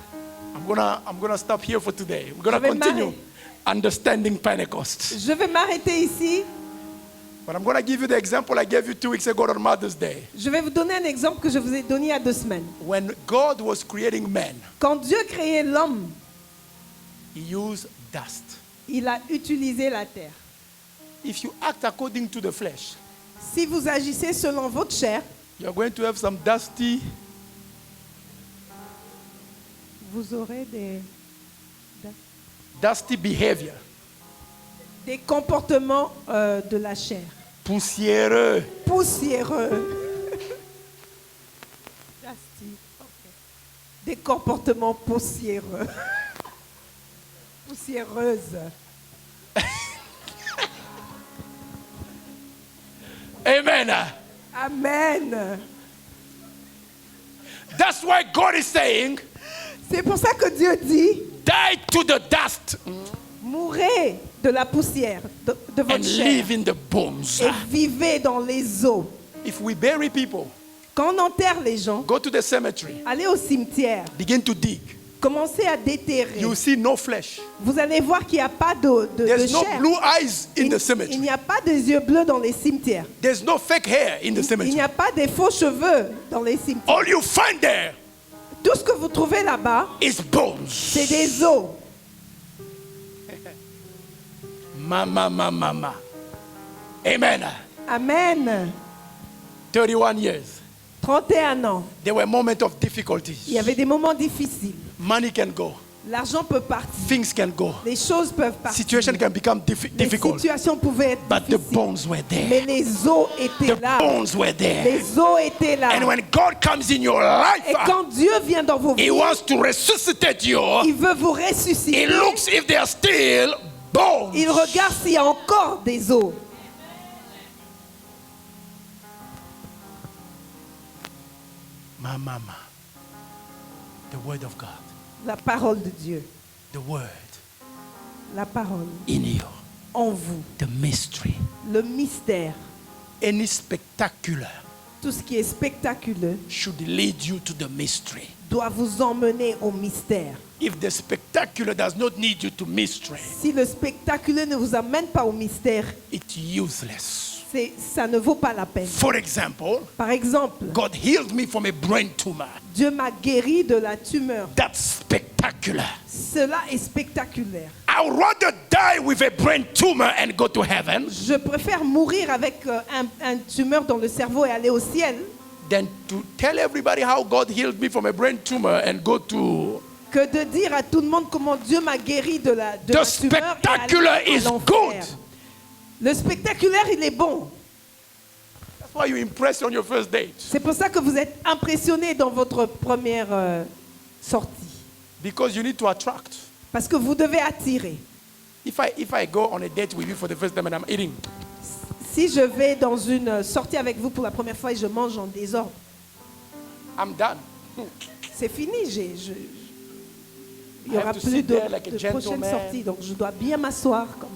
I'm gonna stop here for today. We're gonna
Je vais
continue understanding Pentecost.
Je vais m'arrêter ici.
But I'm gonna give you the example I gave you 2 weeks ago on Mother's Day.
Je vais vous donner un exemple que je vous ai donné il y a 2 semaines.
When God was creating man,
Quand Dieu créait l'homme,
he used dust.
il a utilisé la terre.
If you act according to the flesh,
Si vous agissez selon votre chair,
you're going to have some
vous aurez
dusty behavior.
des comportements de la chair.
Poussiéreux.
Poussiéreux. Dusty, ok. Des comportements poussiéreux. Poussiéreuses.
Amen.
Amen.
That's why God is saying,
C'est pour ça que Dieu dit,
die to the dust
mourrez de la poussière de
and
votre chair
live in the bones.
et vivez dans les eaux.
If we bury people,
Quand on enterre les gens,
go to the cemetery,
allez au cimetière,
begin to dig.
commencez à déterrer.
You see no flesh.
Vous allez voir qu'il n'y a pas de
There's no
chair.
blue eyes in the
Il
cemetery.
n'y a pas des yeux bleus dans les cimetières.
There's no fake hair in the
Il n'y
cemetery.
a pas des faux cheveux dans les cimetières.
All you find there
Tout ce que vous trouvez là-bas,
is bones.
c'est des os.
Mama. Amen.
Amen.
31 years.
31 ans.
There were moments of
Il
difficulties.
y avait des moments difficiles.
Money can go.
L'argent peut partir.
Things can go.
Les choses peuvent partir.
Situation can become
Les
difficult.
situations pouvaient être
But the
difficiles.
bones were
Mais
there.
les os étaient
The
là.
bones were there.
Les os étaient là.
And when God comes in your life,
Et quand Dieu vient dans vos
He
vies,
wants to resuscitate you.
il veut vous
He
ressusciter.
looks if they are still bones.
Il regarde s'il y a encore des os.
Mama. The word of God.
La parole de Dieu.
The word
La parole
in you.
en vous.
The mystery.
Le mystère.
Any spectacular
Tout ce qui est spectaculaire
should lead you to the mystery.
doit vous emmener au mystère.
If the spectacular does not need you to mystery,
Si le spectaculaire ne vous amène pas au mystère,
it's useless.
ça ne vaut pas la peine.
For example,
Par exemple,
God healed me from a brain tumor.
Dieu m'a guéri de la tumeur.
That's spectacular.
Cela est spectaculaire.
I would rather die with a brain tumor and go to heaven
Je préfère mourir avec un tumeur dans le cerveau et aller au ciel
than to tell everybody how God healed me from a brain tumor and go to...
que de dire à tout le monde comment Dieu m'a guéri de la
The
tumeur
spectacular
et aller
is
à l'enfer.
good.
Le spectaculaire, il est bon.
That's why you impress on your first date.
C'est pour ça que vous êtes impressionné dans votre première sortie.
Because you need to attract.
Parce que vous devez attirer.
If I go on a date with you for the first time and I'm eating,
Si je vais dans une sortie avec vous pour la première fois et je mange en désordre,
I'm done.
c'est fini. Il n'y
I have
aura
to
plus
sit
de,
there like a
de prochaine
gentleman.
sortie. Donc je dois bien m'asseoir comme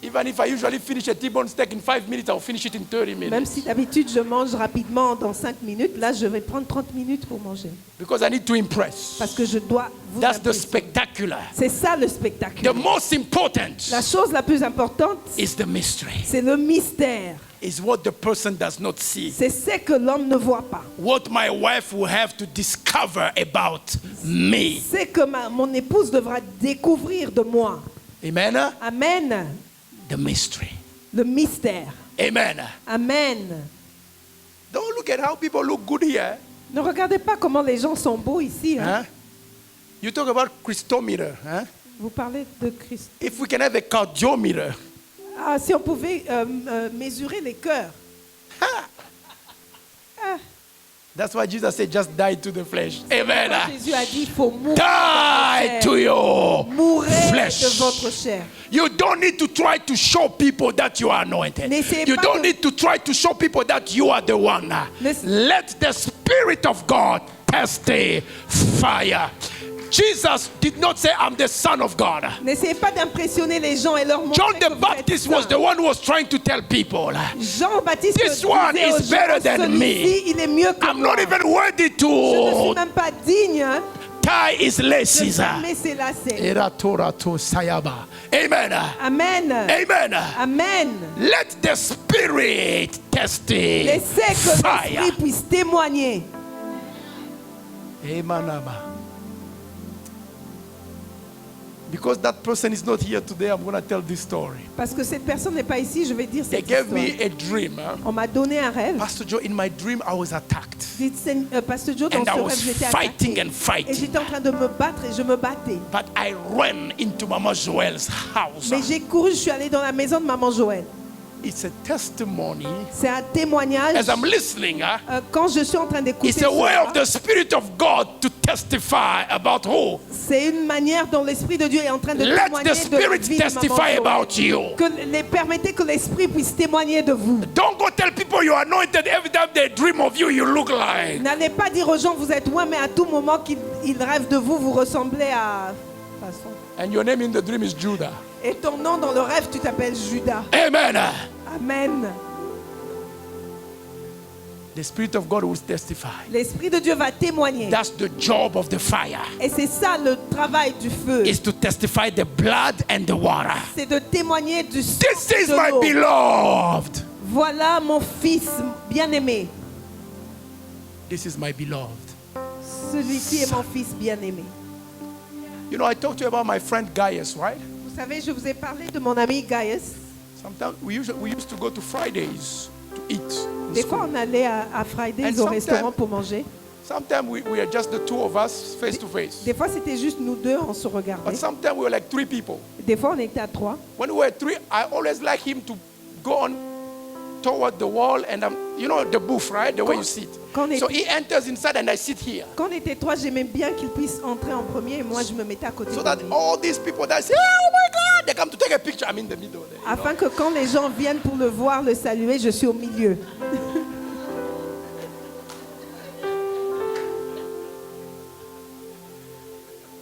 Even if I usually finish a T-bone steak in 5 minutes, I'll finish it in 30 minutes.
Même si d'habitude je mange rapidement dans 5 minutes, là je vais prendre 30 minutes pour manger.
Because I need to impress.
Parce que je dois vous
That's the
impressionner.
spectacular.
C'est ça le spectacle.
The most important
La chose la plus importante,
is the mystery.
c'est le mystère.
Is what the person does not see.
C'est ce que l'homme ne voit pas.
What my wife will have to discover about me.
C'est que mon épouse devra découvrir de moi.
Amen.
Amen.
The mystery.
Le mystère.
Amen.
Amen.
Don't look at how people look good here.
Ne regardez pas comment les gens sont beaux ici. Hein.
Huh? You talk about Christometer. Huh?
Vous parlez de Christ.
If we can have a cardiometer,
Ah, si on pouvait mesurer les cœurs.
that's why Jesus said, just die to the flesh. Amen.
Jésus a dit, il faut mourir
Die to your
Mourrez
flesh.
de votre chair.
You don't need to try to show people that you are anointed.
N'essayez
You
pas
don't
de-
need to try to show people that you are the one. Let the Spirit of God testify. Jesus did not say, I'm the Son of God.
N'essayez pas d'impressionner les gens et leur montrer
John
que
the
vous êtes
Baptist was
saints.
the one who was trying to tell people,
Jean-Baptiste
This
disait
one
aux
is
gens,
better than me.
celui-ci, il est mieux que
I'm
moi.
not even worthy
Je ne suis
to
même pas digne hein,
tie his
de
laces.
fermer ses lacets.
Eratoratu sayaba. Amen.
Amen.
Amen.
Amen.
Let the Spirit testify.
Laissez que l'Esprit puisse témoigner.
Amen. Because that person is not here today, I'm going to tell this story.
Parce que cette personne n'est pas ici, je vais dire
They
cette
gave
histoire.
me a dream.
On m'a donné un rêve.
Pastor Joe, in my dream, I was attacked.
Pasteur Joe, dans
And I
ce
was
rêve, j'étais
fighting
attaqué.
and
Et
fighting.
j'étais en train de me battre et je me battais.
But I ran into Mama Joel's house.
Mais j'ai couru, je suis allée dans la maison de maman Joël.
It's a testimony.
C'est un témoignage.
As I'm listening,
Quand je suis en train d'écouter
it's a way
cela,
of the Spirit of God to testify about who.
c'est une manière dont l'Esprit de Dieu est en train de
Let
témoigner
the
de la
Spirit
vie de maman
testify
Joël.
about you.
Permettez que l'Esprit puisse témoigner de vous.
Don't go tell people you're anointed every time they dream of you, you look like.
N'allez pas dire aux gens vous êtes loin, mais à tout moment qu'ils rêvent de vous, vous ressemblez à... façon.
And your name in the dream is Judah.
Et ton nom dans le rêve, tu t'appelles Judas.
Amen.
Amen.
The Spirit of God will testify.
L'Esprit de Dieu va témoigner.
That's the job of the fire.
Et c'est ça le travail du feu.
Is to testify the blood and the water.
C'est de témoigner du sang
This is
de
my
l'eau.
beloved.
Voilà mon fils bien-aimé.
This is my beloved.
Celui-ci est mon fils bien-aimé.
You know, I talked to you about my friend Gaius, right?
Vous savez, je vous ai parlé de mon ami Gaius.
Sometimes we used to go to Fridays to eat. in
Des
school.
fois, on allait à Fridays
And
au
sometimes-
restaurant pour manger.
Sometimes we are just the two of us face to face.
Des fois, c'était juste nous deux, on se regardait.
But sometimes we were like 3 people.
Des fois, on était à 3.
When we were 3, I always like him to go on toward the wall and you know the booth, right? The way you sit.
quand on
So
est-
he enters inside and I sit here.
Quand on était 3, j'aimais bien qu'il puisse entrer en premier et moi, je me mettais à côté
So
de
that
lui.
all these people that say, oh my God, they come to take a picture. I'm in the middle there.
Afin que quand les gens viennent pour le voir, le saluer, je suis au milieu.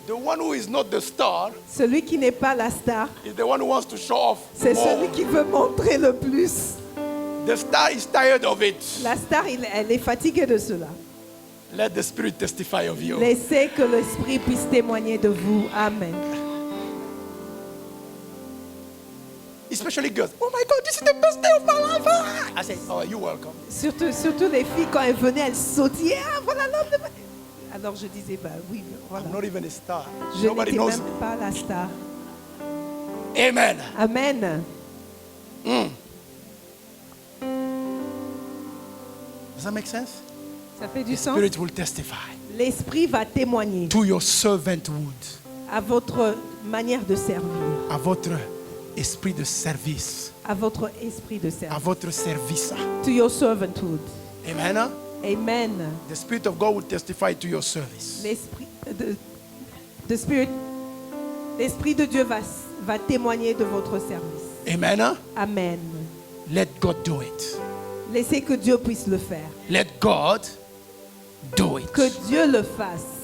The one who is not the star
Celui qui n'est pas la star,
is the one who wants to show off
c'est
more.
celui qui veut montrer le plus.
The star is tired of it.
La star, elle est fatiguée de cela.
Let the Spirit testify of you.
Laissez que l'Esprit puisse témoigner de vous. Amen.
Especially girls. Oh my God, this is the best day of my life. Ah! I say, oh, you're welcome.
Surtout les filles, quand elles venaient, elles sautillaient. Ah, voilà l'homme de ma... Alors je disais, bah oui, voilà.
I'm not even a star.
Je
Nobody
n'étais
knows
même
me.
pas la star.
Amen.
Amen.
Does that make sense?
Ça fait du
The
sens?
Spirit will testify
L'Esprit va témoigner
to your servanthood,
à votre manière de servir,
à votre esprit de service,
à votre esprit de
à
service.
votre service.
To your servanthood.
Amen.
Amen.
The Spirit of God will testify to your service.
L'Esprit de Dieu va témoigner de votre service.
Amen.
Amen.
Let God do it.
Laissez que Dieu puisse le faire.
Let God do it.
Que Dieu le fasse.